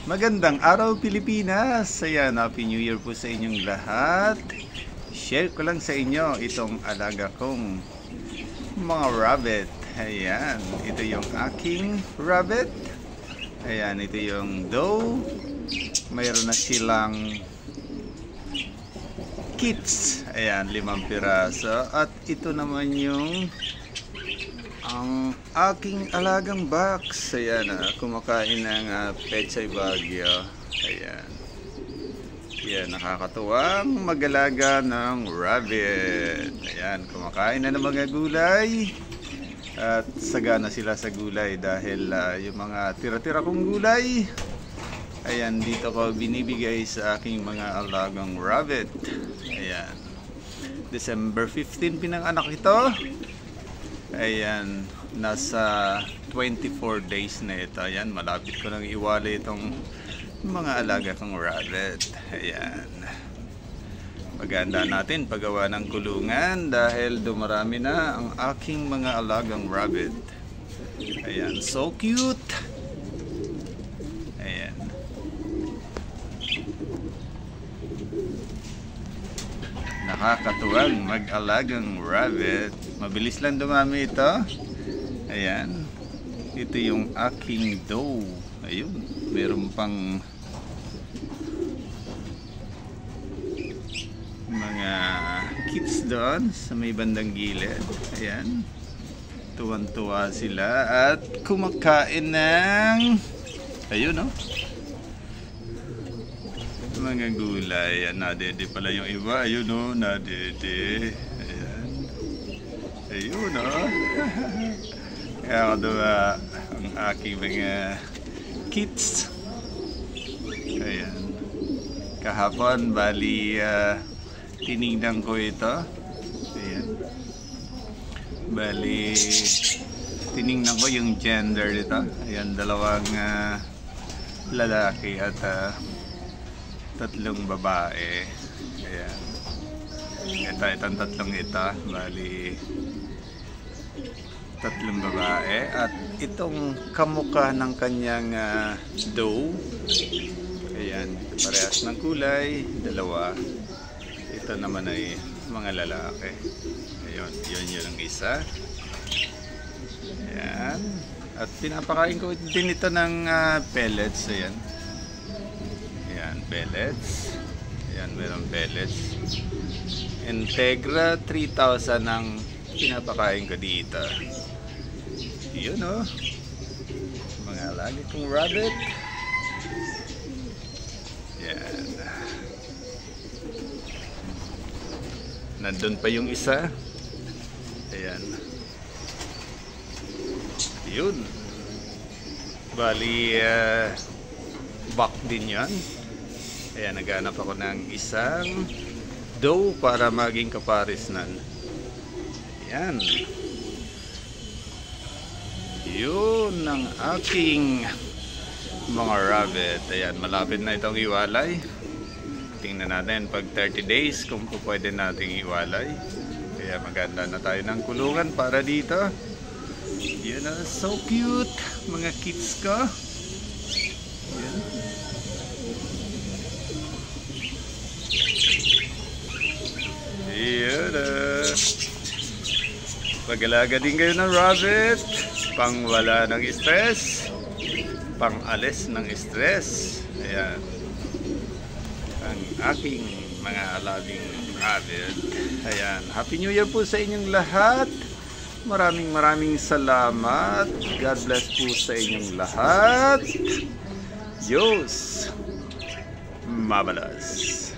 Magandang araw Pilipinas! Ayan, Happy New Year po sa inyong lahat. Share ko lang sa inyo itong alaga kong mga rabbit. Ayan, ito yung aking rabbit. Ayan, ito yung doe. Mayroon na silang kits. Ayan, 5 piraso. At ito naman yung ang aking alagang box. Ayan, kumakain ng Pechay Baguio. Ayan. Ayan, nakakatuwang mag-alaga ng rabbit. Ayan, kumakain na ng mga gulay. At sagana sila sa gulay dahil yung mga tira-tira kong gulay, ayan, dito ko binibigay sa aking mga alagang rabbit. Ayan. December 15 pinanganak ito. Ayan, nasa 24 days na ito. Ayan, malapit ko nang iwala itong mga alaga kong rabbit. Ayan. Paganda natin paggawa ng kulungan dahil dumarami na ang aking mga alagang rabbit. Ayan, so cute. Ayan. Nakakatuwang mag-alagang rabbit. Mabilis lang dumami ito. Ayan. Ito yung aking doe. Ayun. Meron pang mga kits doon sa may bandang gilid. Ayan. Tuwan-tuwa sila at kumakain ng ayun, no? Mga gulay. Ayan, nadede pala yung iba. Ayun, no? Nadede. Ayan. Ayun, no? Kaya doon ang aking mga kits. Ayan. Kahapon, bali, tinignan ko ito. Ayan. Bali, tinignan ko yung gender nito. Ayan, dalawang lalaki at 3 babae. Ayan. Itong 3 ito. Bali, 3 babae. At itong kamukha ng kanyang doe. Ayan. Parehas ng kulay. 2. Ito naman ay mga lalaki. Ayun. Yun ang isa. Ayan. At pinapakain ko din ito ng pellets. Ayan. Ayan, pellets. Ayan, meron pellets. Integra 3,000 ang pinapakain ko dito. Yun, oh. Mga lagi kong rabbit. Ayan. Nandun pa yung isa. Ayan. Yun. Bali, back din yan. Ayan, naghanap ako ng isang doe para maging kaparisnan. Ayan. Yun ang aking mga rabbit. Ayan, malapit na itong iwalay. Tingnan natin pag 30 days kung pwede nating iwalay. Kaya maganda na tayo ng kulungan para dito. Yun na, so cute mga kids ko. Ayan. Yun na. Pag-alaga din kayo ng rabbit, pang wala ng stress, pang alis ng stress. Ayan. Ang aking mga alagang rabbit. Ayan. Happy New Year po sa inyong lahat. Maraming salamat. God bless po sa inyong lahat. Diyos mabalas.